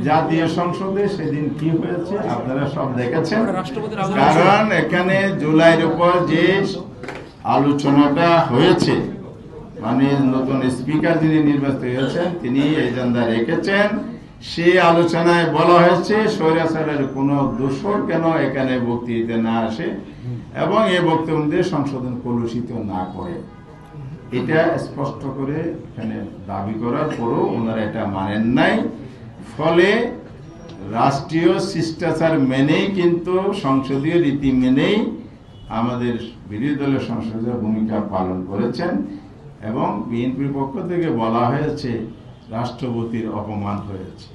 জাতীয় সংসদে সেদিন কি হয়েছে আপনারা সব দেখেছেন। কারণ এখানে জুলাইয়ের উপর যে আলোচনাটা হয়েছে, মানে নতুন স্পিকার যিনি নির্বাচিত হয়েছেন তিনি এজেন্ডা রেখেছেন। সেই আলোচনায় বলা হয়েছে স্বৈরাচারের কোনো দোষর কেন এখানে বক্তৃতা না আসে এবং এই বক্তব্য সংশোধন কলুষিত না করে, এটা স্পষ্ট করে এখানে দাবি করার পরও ওনারা এটা মানেন নাই। ফলে রাষ্ট্রীয় শিষ্টাচার মেনেই কিন্তু সংসদীয় রীতি মেনেই আমাদের বিরোধী দলের সংসদীয় ভূমিকা পালন করেছেন এবং বিএনপির পক্ষ থেকে বলা হয়েছে রাষ্ট্রপতির অপমান হয়েছে,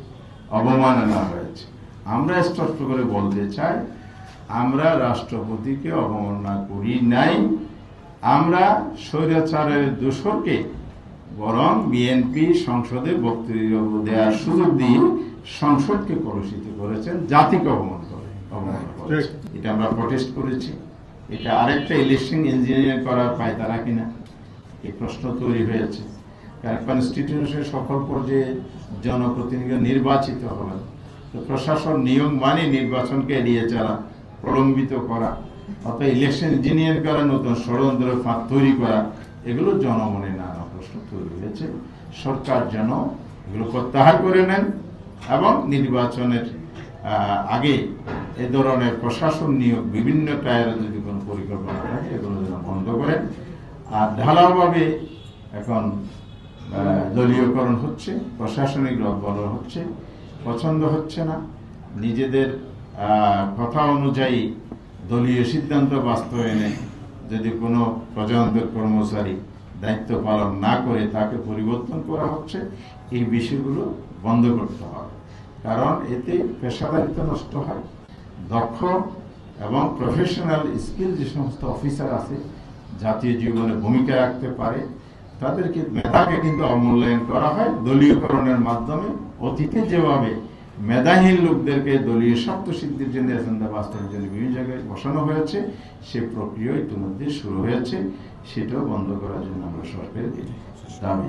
অবমাননা হয়েছে। আমরা স্পষ্ট করে বলতে চাই, আমরা রাষ্ট্রপতিকে অবমাননা করি নাই। আমরা স্বৈরাচারের দোষরকে বরং বিএনপি সংসদে বক্তব্য দেওয়ার সুযোগ দিয়ে সংসদকে কলুষিত করেছেন, জাতিকে অবমান করেছেন। এটা আমরা প্রটেস্ট করেছি। এটা আরেকটা ইলেকশন ইঞ্জিনিয়ারিং করার পায়তারা কিনা এই প্রশ্ন তৈরি হয়েছে। কারণ কনস্টিটিউশনের সকল পর্যায়ে জনপ্রতিনিধি নির্বাচিত হবেন, তো প্রশাসন নিয়ম মানে নির্বাচনকে এড়িয়ে চলা, প্রলম্বিত করা অথবা ইলেকশন ইঞ্জিনিয়ার করা, নতুন ষড়যন্ত্র ফাঁদ তৈরি করা, এগুলো জনমনে নানা প্রশ্ন তৈরি হয়েছে। সরকার যেন এগুলো প্রত্যাহার করে নেন এবং নির্বাচনের আগে এ ধরনের প্রশাসন নিয়োগ বিভিন্ন টায়ারে যদি কোনো পরিকল্পনা থাকে এগুলো যেন বন্ধ করেন। আর ঢালাওভাবে এখন দলীয়করণ হচ্ছে, প্রশাসনিক রদবদল হচ্ছে, পছন্দ হচ্ছে না। নিজেদের কথা অনুযায়ী দলীয় সিদ্ধান্ত বাস্তবায়নে যদি কোনো প্রজাতন্ত্রের কর্মচারী দায়িত্ব পালন না করে তাকে পরিবর্তন করা হচ্ছে, এই বিষয়গুলো বন্ধ করতে হবে। কারণ এতে পেশাদারিত্ব নষ্ট হয়। দক্ষ এবং প্রফেশনাল স্কিল যে সমস্ত অফিসার আছে জাতীয় জীবনে ভূমিকা রাখতে পারে, তাদেরকে মেধাকে কিন্তু অমূল্যায়ন করা হয় দলীয়করণের মাধ্যমে। অতীতে যেভাবে মেধাহীন লোকদেরকে দলীয় স্বার্থ সিদ্ধির জন্য এজেন্ডা বাস্তবের জন্য বিভিন্ন জায়গায় বসানো হয়েছে, সে প্রক্রিয়া ইতিমধ্যে শুরু হয়েছে। সেটাও বন্ধ করার জন্য আমরা সরকারের দাবি।